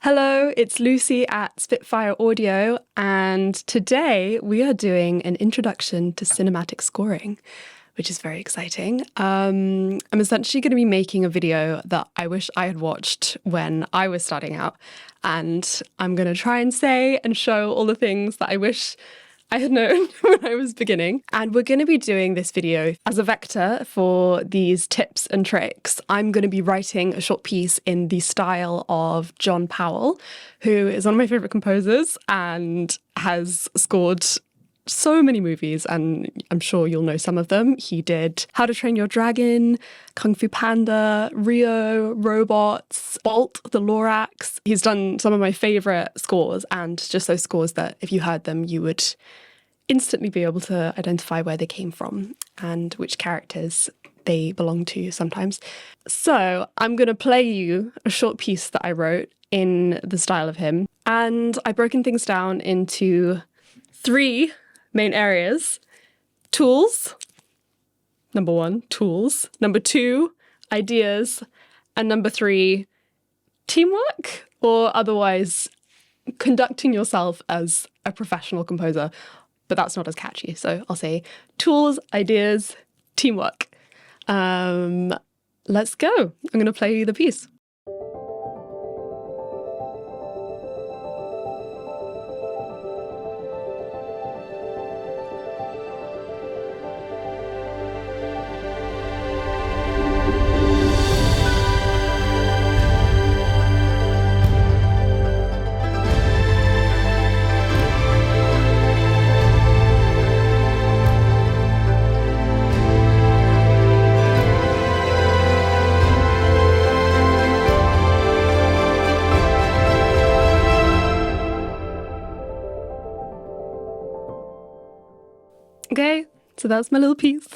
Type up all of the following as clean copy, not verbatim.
Hello, it's Lucy at Spitfire Audio, and today we are doing an introduction to cinematic scoring, which is very exciting. I'm essentially going to be making a video that I wish I had watched when I was starting out, and I'm going to try and say and show all the things that I wish I had known when I was beginning. And we're going to be doing this video as a vector for these tips and tricks. I'm going to be writing a short piece in the style of John Powell, who is one of my favorite composers and has scored so many movies, and I'm sure you'll know some of them. He did How to Train Your Dragon, Kung Fu Panda, Rio, Robots, Bolt, The Lorax. He's done some of my favorite scores, and just those scores that if you heard them, you would instantly be able to identify where they came from and which characters they belong to sometimes. So I'm going to play you a short piece that I wrote in the style of him, and I've broken things down into 3 main areas. Tools, number 1, tools. Number 2, ideas. And number 3, teamwork, or otherwise conducting yourself as a professional composer. But that's not as catchy, so I'll say tools, ideas, teamwork. Let's go. I'm going to play you the piece. Okay, so that's my little piece.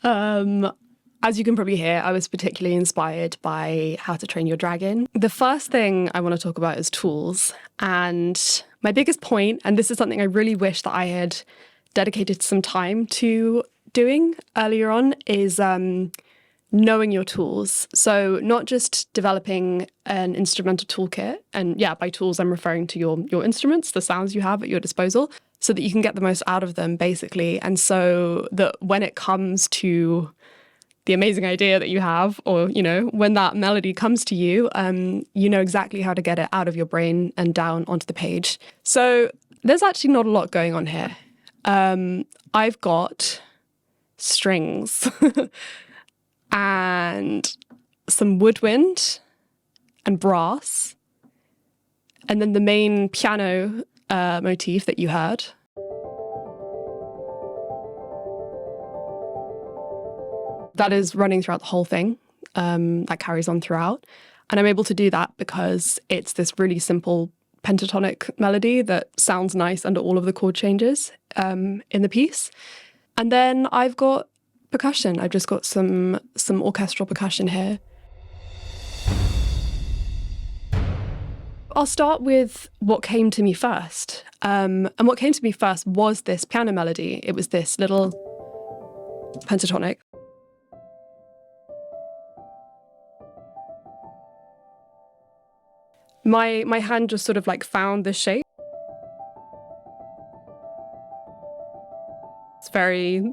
As you can probably hear, I was particularly inspired by How to Train Your Dragon. The first thing I want to talk about is tools. And my biggest point, and this is something I really wish that I had dedicated some time to doing earlier on, is knowing your tools. So not just developing an instrumental toolkit, and yeah, by tools I'm referring to your instruments, the sounds you have at your disposal, so that you can get the most out of them, basically. And so that when it comes to the amazing idea that you have, or, you know, when that melody comes to you, you know exactly how to get it out of your brain and down onto the page. So there's actually not a lot going on here. I've got strings and some woodwind and brass, and then the main piano motif that you heard. That is running throughout the whole thing. That carries on throughout. And I'm able to do that because it's this really simple pentatonic melody that sounds nice under all of the chord changes in the piece. And then I've got percussion. I've just got some orchestral percussion here. I'll start with what came to me first. And what came to me first was this piano melody. It was this little pentatonic. My hand just sort of like found this shape. It's very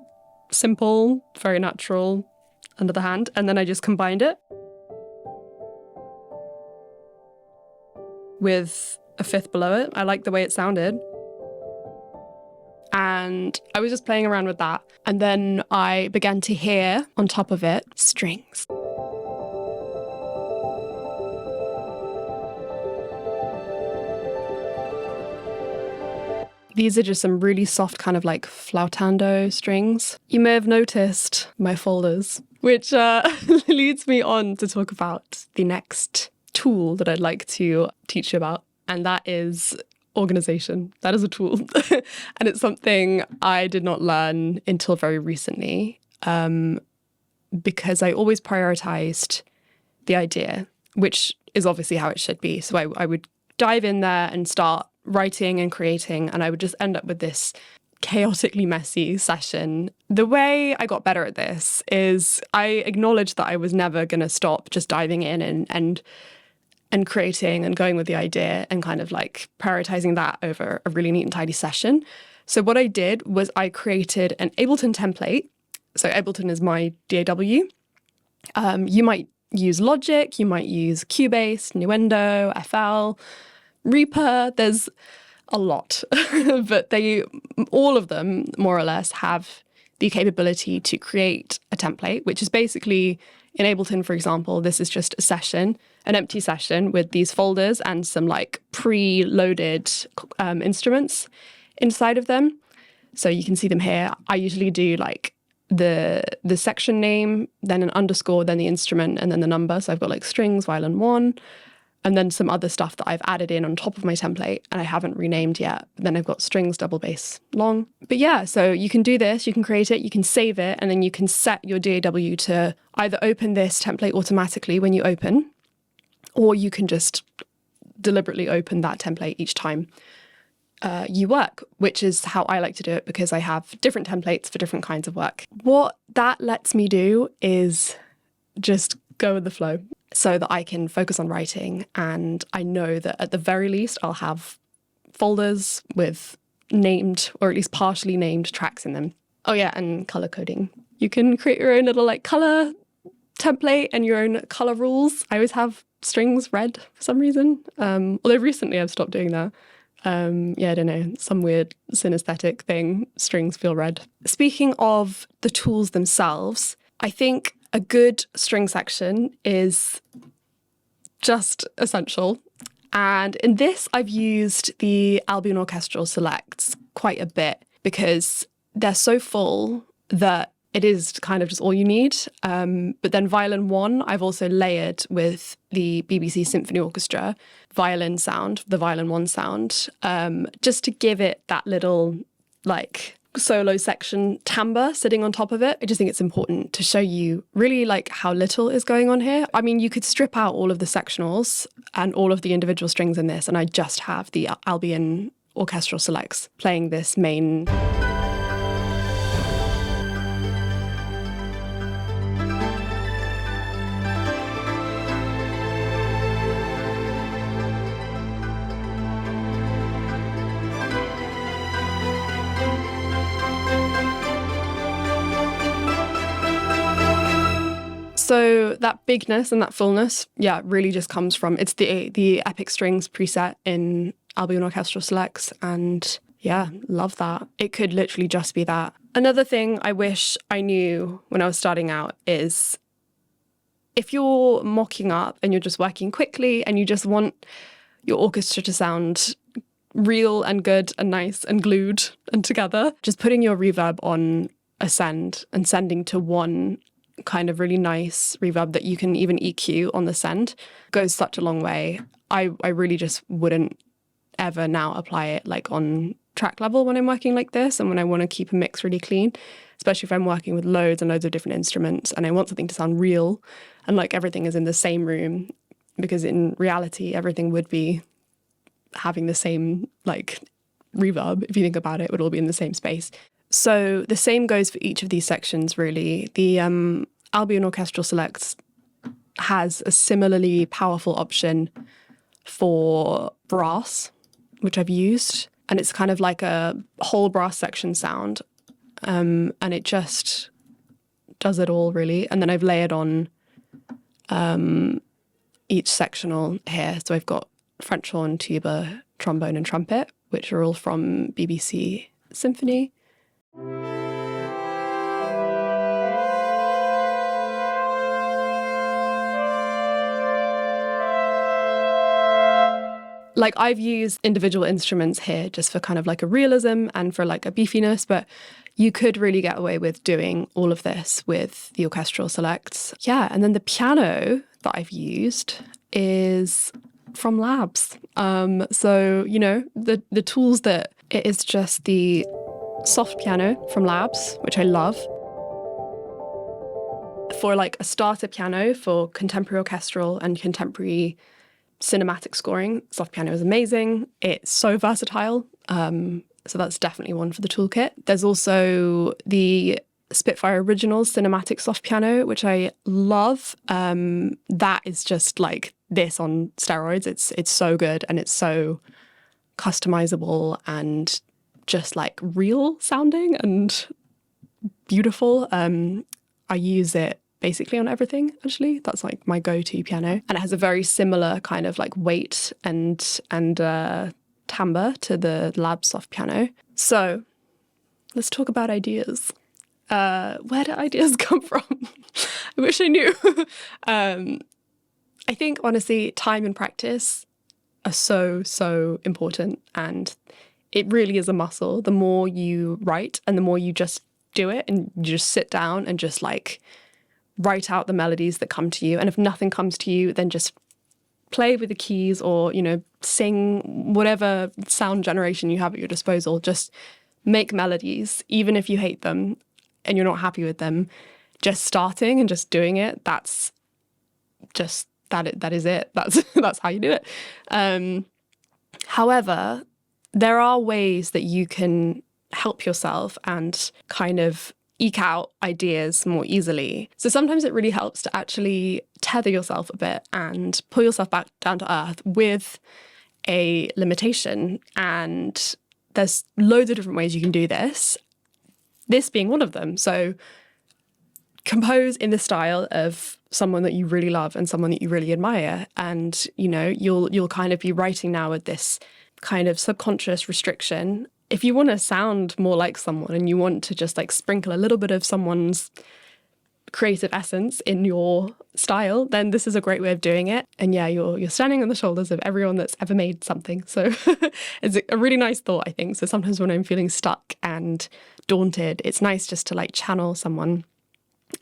simple, very natural under the hand. And then I just combined it with a 5th below it. I liked the way it sounded. And I was just playing around with that. And then I began to hear, on top of it, strings. These are just some really soft kind of like flautando strings. You may have noticed my folders, which leads me on to talk about the next tool that I'd like to teach you about, and that is organization. That is a tool. And it's something I did not learn until very recently, because I always prioritized the idea, which is obviously how it should be. So I would dive in there and start writing and creating, and I would just end up with this chaotically messy session. The way I got better at this is I acknowledged that I was never going to stop just diving in and and creating and going with the idea and kind of like prioritizing that over a really neat and tidy session. So what I did was I created an Ableton template. So Ableton is my DAW. You might use Logic, you might use Cubase, Nuendo, FL, Reaper. There's a lot, but all of them more or less have the capability to create a template, which is basically in Ableton, for example, this is just a session, an empty session with these folders and some like pre-loaded instruments inside of them. So you can see them here. I usually do like the section name, then an underscore, then the instrument, and then the number. So I've got like strings, violin 1, and then some other stuff that I've added in on top of my template and I haven't renamed yet. Then I've got strings, double bass, long. But yeah, so you can do this, you can create it, you can save it, and then you can set your DAW to either open this template automatically when you open, or you can just deliberately open that template each time you work, which is how I like to do it because I have different templates for different kinds of work. What that lets me do is just go with the flow so that I can focus on writing. And I know that at the very least, I'll have folders with named or at least partially named tracks in them. Oh yeah, and color coding. You can create your own little like color template and your own color rules. I always have strings red for some reason. Although recently I've stopped doing that. Yeah, I don't know, some weird synesthetic thing, strings feel red. Speaking of the tools themselves, I think a good string section is just essential. And in this, I've used the Albion Orchestral Selects quite a bit because they're so full that it is kind of just all you need. But then violin 1, I've also layered with the BBC Symphony Orchestra violin sound, the violin 1 sound, just to give it that little like solo section timbre sitting on top of it. I just think it's important to show you really like how little is going on here. I mean, you could strip out all of the sectionals and all of the individual strings in this, and I just have the Albion Orchestral Selects playing this main. So that bigness and that fullness, yeah, really just comes from, it's the Epic Strings preset in Albion Orchestral Selects, and yeah, love that. It could literally just be that. Another thing I wish I knew when I was starting out is if you're mocking up and you're just working quickly and you just want your orchestra to sound real and good and nice and glued and together, just putting your reverb on a send and sending to one kind of really nice reverb that you can even EQ on the send goes such a long way. I really just wouldn't ever now apply it like on track level when I'm working like this and when I want to keep a mix really clean, especially if I'm working with loads and loads of different instruments and I want something to sound real and like everything is in the same room, because in reality everything would be having the same like reverb. If you think about it, it would all be in the same space. So the same goes for each of these sections, really. The Albion Orchestral Selects has a similarly powerful option for brass, which I've used. And it's kind of like a whole brass section sound. And it just does it all, really. And then I've layered on each sectional here. So I've got French horn, tuba, trombone, and trumpet, which are all from BBC Symphony. Like I've used individual instruments here just for kind of like a realism and for like a beefiness, but you could really get away with doing all of this with the orchestral selects. Yeah, and then the piano that I've used is from Labs. So, you know, the tools that it is just the soft piano from Labs, which I love. For like a starter piano for contemporary orchestral and contemporary cinematic scoring, soft piano is amazing. It's so versatile. So that's definitely one for the toolkit. There's also the Spitfire Original's cinematic soft piano, which I love. That is just like this on steroids. It's so good, and it's so customizable and just like real sounding and beautiful. I use it basically on everything, actually. That's like my go-to piano. And it has a very similar kind of like weight and timbre to the Lab soft piano. So let's talk about ideas. Where do ideas come from? I wish I knew. I think, honestly, time and practice are so important. And it really is a muscle. The more you write and the more you just do it and you just sit down and just like write out the melodies that come to you. And if nothing comes to you, then just play with the keys or, you know, sing whatever sound generation you have at your disposal. Just make melodies, even if you hate them and you're not happy with them. Just starting and just doing it, that's just, that is it. That's how you do it. However, there are ways that you can help yourself and kind of eke out ideas more easily. So sometimes it really helps to actually tether yourself a bit and pull yourself back down to earth with a limitation. And there's loads of different ways you can do this, this being one of them. So compose in the style of someone that you really love and someone that you really admire. And, you know, you'll kind of be writing now with this kind of subconscious restriction. If you want to sound more like someone and you want to just like sprinkle a little bit of someone's creative essence in your style, then this is a great way of doing it. And yeah, you're standing on the shoulders of everyone that's ever made something. So it's a really nice thought, I think. So sometimes when I'm feeling stuck and daunted, it's nice just to like channel someone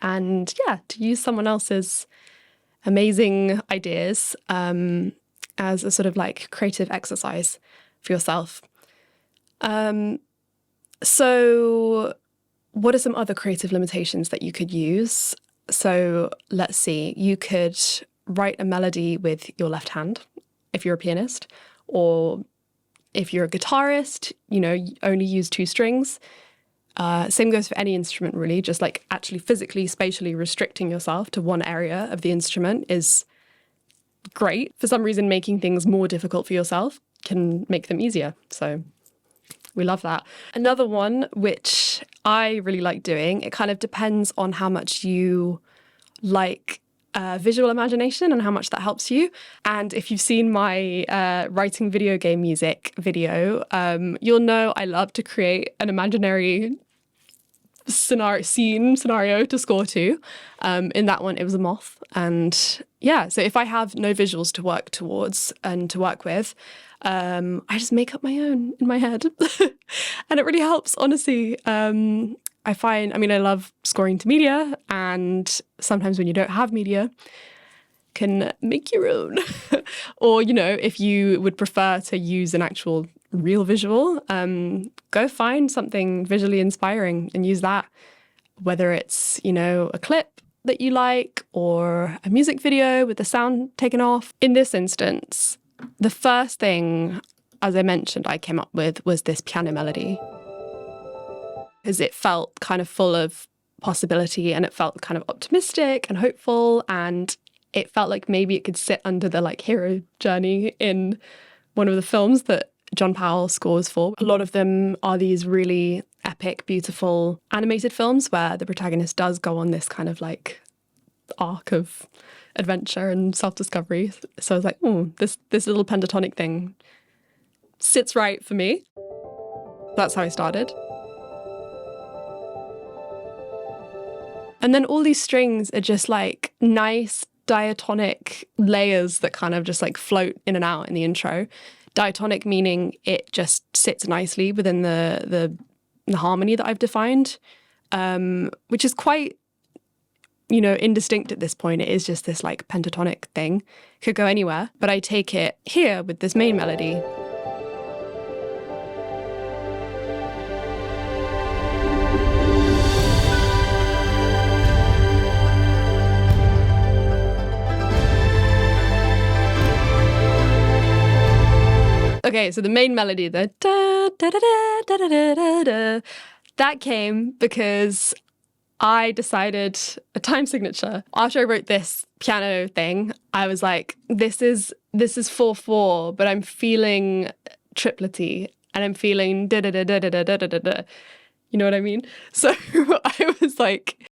and yeah, to use someone else's amazing ideas as a sort of like creative exercise for yourself. So what are some other creative limitations that you could use? So let's see, you could write a melody with your left hand if you're a pianist, or if you're a guitarist, you know, you only use 2 strings. Same goes for any instrument, really. Just like actually physically, spatially restricting yourself to one area of the instrument is great. For some reason, making things more difficult for yourself can make them easier. So we love that. Another one, which I really like doing, it kind of depends on how much you like visual imagination and how much that helps you. And if you've seen my writing video game music video, you'll know I love to create an imaginary scenario to score to. In that one, it was a moth. And yeah, so if I have no visuals to work towards and to work with, I just make up my own in my head. And it really helps, honestly. I love scoring to media, and sometimes when you don't have media, can make your own. Or, you know, if you would prefer to use an actual real visual, go find something visually inspiring and use that, whether it's, you know, a clip that you like or a music video with the sound taken off. In this instance, the first thing, as I mentioned, I came up with was this piano melody, because it felt kind of full of possibility and it felt kind of optimistic and hopeful, and it felt like maybe it could sit under the like hero journey in one of the films that John Powell scores for. A lot of them are these really epic, beautiful animated films where the protagonist does go on this kind of like arc of adventure and self-discovery. So I was like, this little pentatonic thing sits right for me. That's how I started. And then all these strings are just like nice diatonic layers that kind of just like float in and out in the intro. Diatonic meaning it just sits nicely within the harmony that I've defined, which is quite, you know, indistinct at this point. It is just this like pentatonic thing. Could go anywhere, but I take it here with this main melody. Okay, so the main melody, the da da da da da da da da, that came because I decided a time signature. After I wrote this piano thing, I was like, this is 4/4, but I'm feeling triplety and I'm feeling da da da da da da da da da. You know what I mean? So I was like,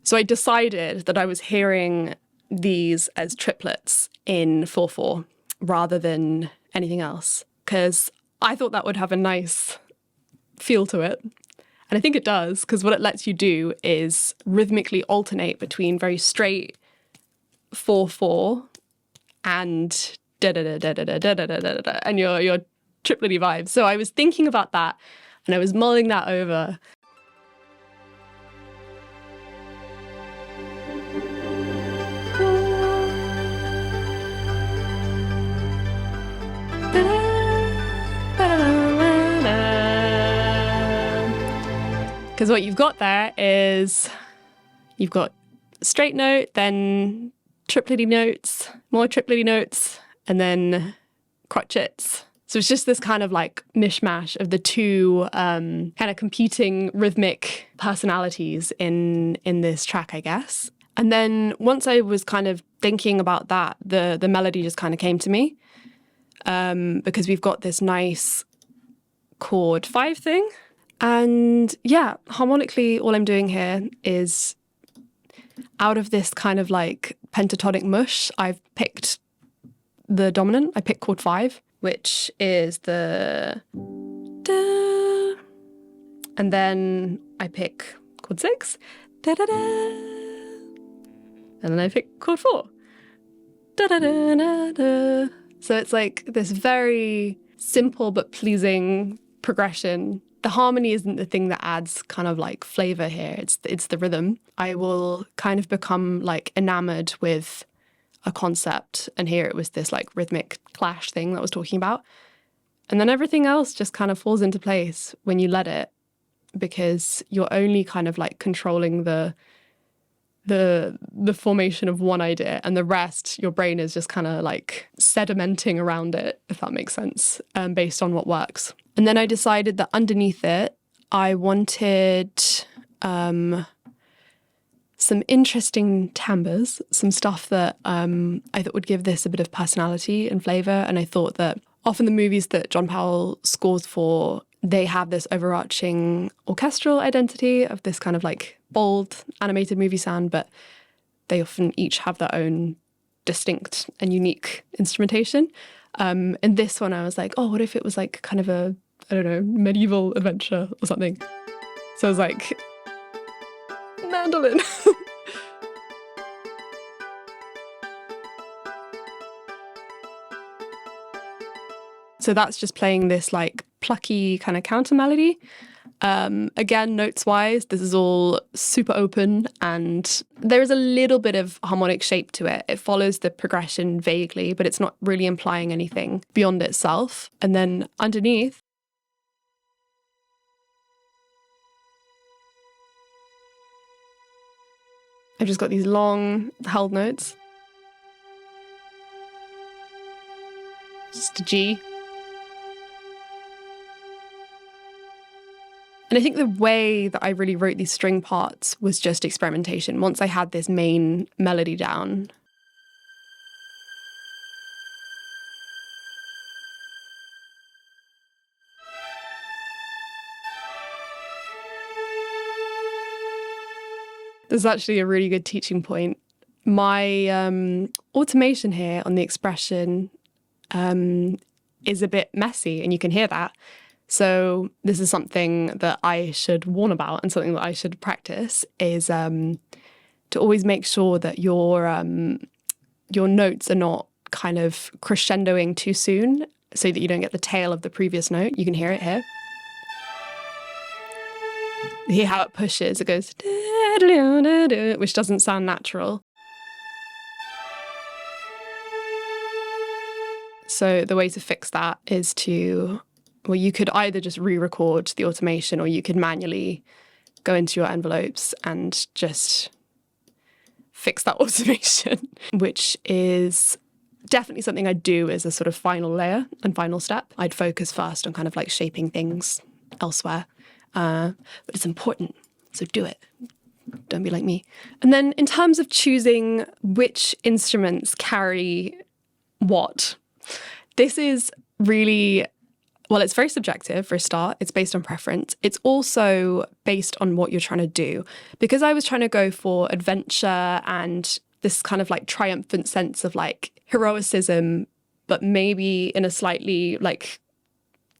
so I decided that I was hearing these as triplets in 4/4 rather than anything else, because I thought that would have a nice feel to it. And I think it does, because what it lets you do is rhythmically alternate between very straight 4/4 and da da da da da da da da da da, and your triplety vibes. So I was thinking about that, and I was mulling that over. Because what you've got there is you've got straight note, then triplety notes, more triplety notes, and then crotchets. So it's just this kind of like mishmash of the two kind of competing rhythmic personalities in this track, I guess. And then once I was kind of thinking about that, the melody just kind of came to me, because we've got this nice chord 5 thing. And yeah, harmonically, all I'm doing here is out of this kind of like pentatonic mush, I've picked the dominant. I picked chord 5, which is the da, and then I pick chord 6, da da da, and then I pick chord 4, da da da da da. So it's like this very simple but pleasing progression. The harmony isn't the thing that adds kind of like flavor here. It's the rhythm. I will kind of become like enamored with a concept, and here it was this like rhythmic clash thing that I was talking about. And then everything else just kind of falls into place when you let it, because you're only kind of like controlling the formation of one idea, and the rest, your brain is just kind of like sedimenting around it, if that makes sense, based on what works. And then I decided that underneath it, I wanted some interesting timbres, some stuff that I thought would give this a bit of personality and flavour. And I thought that often the movies that John Powell scores for, they have this overarching orchestral identity of this kind of like bold animated movie sound, but they often each have their own distinct and unique instrumentation. In this one, I was like, oh, what if it was like kind of a, I don't know, medieval adventure or something? So I was like, mandolin. So that's just playing this like plucky kind of counter melody. Again, notes wise, this is all super open, and there is a little bit of harmonic shape to it. It follows the progression vaguely, but it's not really implying anything beyond itself. And then underneath, I've just got these long held notes. Just a G. And I think the way that I really wrote these string parts was just experimentation. Once I had this main melody down, there's actually a really good teaching point. My automation here on the expression is a bit messy, and you can hear that. So this is something that I should warn about, and something that I should practice is to always make sure that your notes are not kind of crescendoing too soon, so that you don't get the tail of the previous note. You can hear it here. You hear how it pushes, it goes, which doesn't sound natural. So the way to fix that is to, well, you could either just re-record the automation, or you could manually go into your envelopes and just fix that automation, which is definitely something I'd do as a sort of final layer and final step. I'd focus first on kind of like shaping things elsewhere. But it's important, so do it. Don't be like me. And then in terms of choosing which instruments carry what, this is really, well, it's very subjective for a start. It's based on preference. It's also based on what you're trying to do. Because I was trying to go for adventure and this kind of like triumphant sense of like heroicism, but maybe in a slightly like,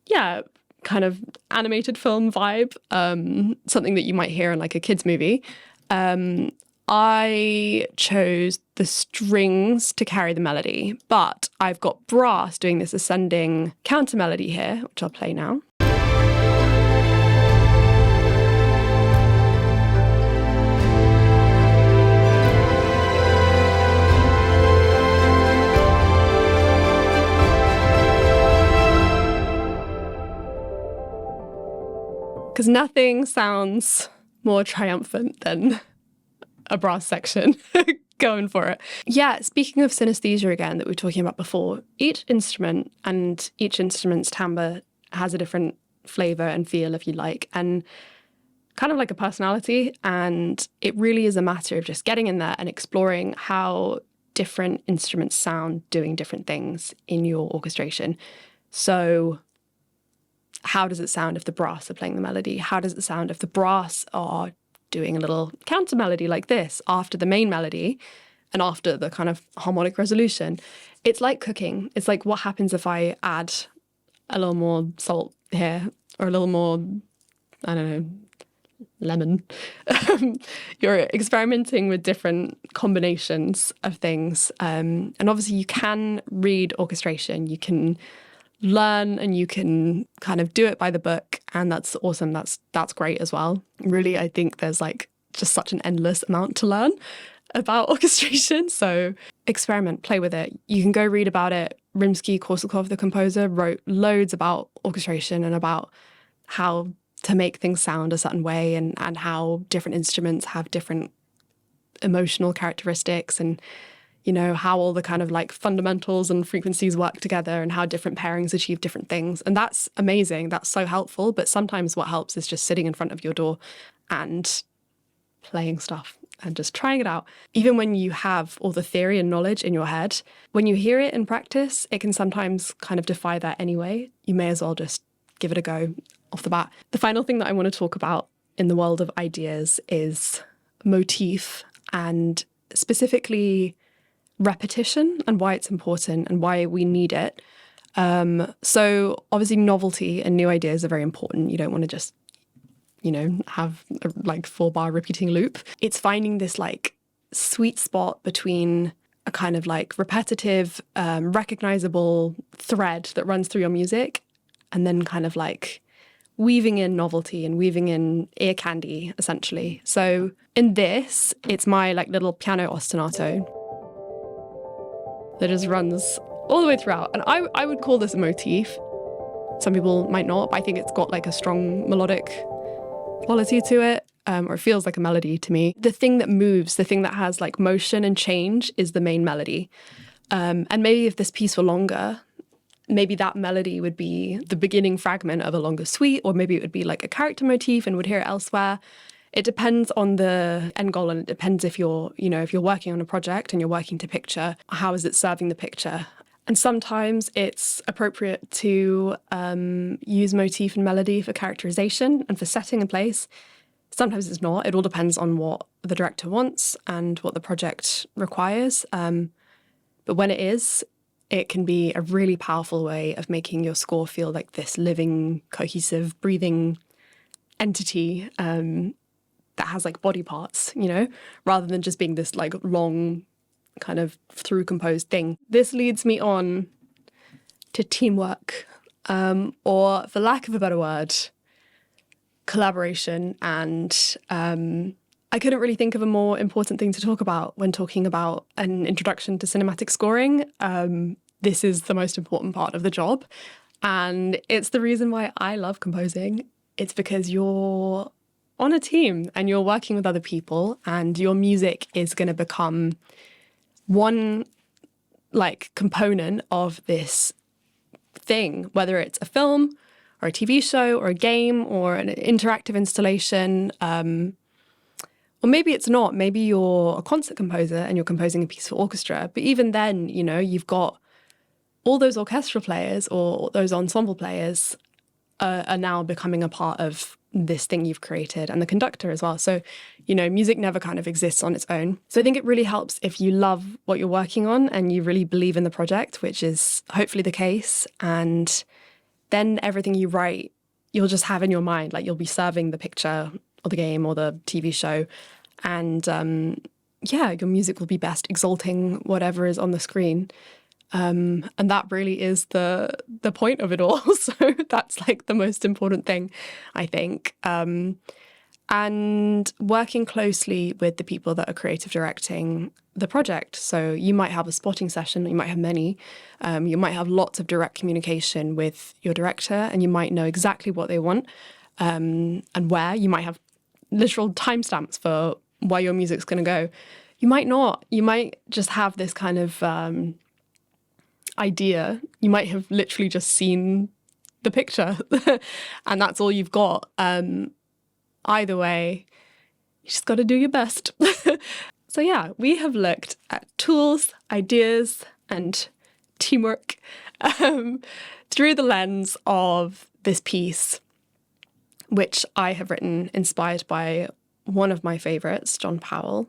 yeah, kind of animated film vibe, something that you might hear in like a kid's movie. I chose the strings to carry the melody, but I've got brass doing this ascending counter melody here, which I'll play now. Because nothing sounds more triumphant than a brass section going for it. Yeah, speaking of synesthesia again that we were talking about before, each instrument and each instrument's timbre has a different flavour and feel, if you like, and kind of like a personality. And it really is a matter of just getting in there and exploring how different instruments sound doing different things in your orchestration. So how does it sound if the brass are playing the melody? How does it sound if the brass are doing a little counter melody like this after the main melody and after the kind of harmonic resolution? It's like cooking. It's like, what happens if I add a little more salt here or a little more, I don't know, lemon? You're experimenting with different combinations of things. And obviously you can read orchestration. You can learn and you can kind of do it by the book, and that's awesome. That's great as well. Really, I think there's like just such an endless amount to learn about orchestration. So experiment, play with it. You can go read about it. Rimsky-Korsakov, the composer, wrote loads about orchestration and about how to make things sound a certain way, and how different instruments have different emotional characteristics, and you know, how all the kind of like fundamentals and frequencies work together and how different pairings achieve different things. And that's amazing. That's so helpful. But sometimes what helps is just sitting in front of your door and playing stuff and just trying it out. Even when you have all the theory and knowledge in your head, when you hear it in practice, it can sometimes kind of defy that anyway. You may as well just give it a go off the bat. The final thing that I want to talk about in the world of ideas is motif, and specifically repetition and why it's important and why we need it. So obviously novelty and new ideas are very important. You don't want to just, you know, have a like 4-bar repeating loop. It's finding this like sweet spot between a kind of like repetitive, recognizable thread that runs through your music, and then kind of like weaving in novelty and weaving in ear candy, essentially. So in this, it's my like little piano ostinato that just runs all the way throughout. And I would call this a motif. Some people might not, but I think it's got like a strong melodic quality to it, or it feels like a melody to me. The thing that moves, the thing that has like motion and change is the main melody. And maybe if this piece were longer, maybe that melody would be the beginning fragment of a longer suite, or maybe it would be like a character motif and would hear it elsewhere. It depends on the end goal, and it depends if you're, you know, if you're working on a project and you're working to picture, how is it serving the picture? And sometimes it's appropriate to use motif and melody for characterization and for setting and place. Sometimes it's not. It all depends on what the director wants and what the project requires. But when it is, it can be a really powerful way of making your score feel like this living, cohesive, breathing entity that has like body parts, you know, rather than just being this like long kind of through composed thing. This leads me on to teamwork, or for lack of a better word, collaboration. And I couldn't really think of a more important thing to talk about when talking about an introduction to cinematic scoring. This is the most important part of the job. And it's the reason why I love composing. It's because you're on a team and you're working with other people, and your music is going to become one like component of this thing, whether it's a film or a TV show or a game or an interactive installation. Or maybe it's not. Maybe you're a concert composer and you're composing a piece for orchestra. But even then, you know, you've got all those orchestral players or those ensemble players are now becoming a part of this thing you've created, and the conductor as well. So, you know, music never kind of exists on its own. So I think it really helps if you love what you're working on and you really believe in the project, which is hopefully the case. And then everything you write, you'll just have in your mind, like you'll be serving the picture or the game or the TV show. And yeah, your music will be best exalting whatever is on the screen. And that really is the point of it all. So that's like the most important thing, I think. And working closely with the people that are creative directing the project. So you might have a spotting session, you might have many. You might have lots of direct communication with your director, and you might know exactly what they want and where. You might have literal timestamps for where your music's going to go. You might not. You might just have this kind of idea. You might have literally just seen the picture and that's all you've got. Either way, you just got to do your best. So yeah, we have looked at tools, ideas, and teamwork through the lens of this piece, which I have written inspired by one of my favorites, John Powell.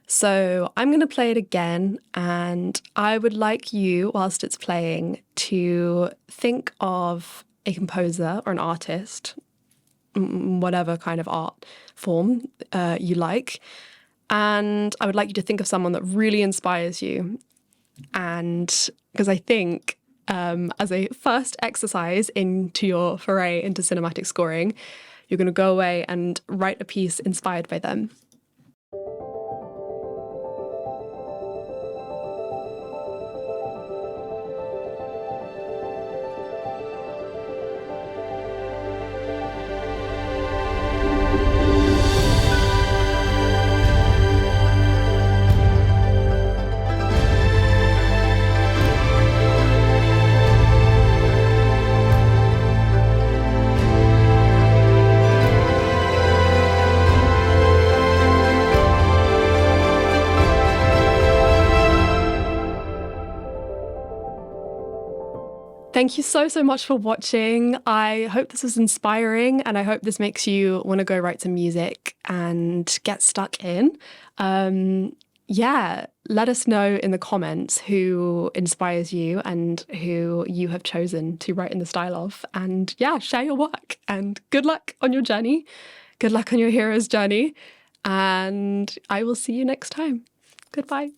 So I'm going to play it again, and I would like you, whilst it's playing, to think of a composer or an artist, whatever kind of art form you like. And I would like you to think of someone that really inspires you. And because I think as a first exercise into your foray into cinematic scoring, you're going to go away and write a piece inspired by them. Thank you so much for watching. I hope this was inspiring, and I hope this makes you want to go write some music and get stuck in. Yeah, let us know in the comments who inspires you and who you have chosen to write in the style of. And yeah, share your work, and good luck on your journey. Good luck on your hero's journey. And I will see you next time. Goodbye.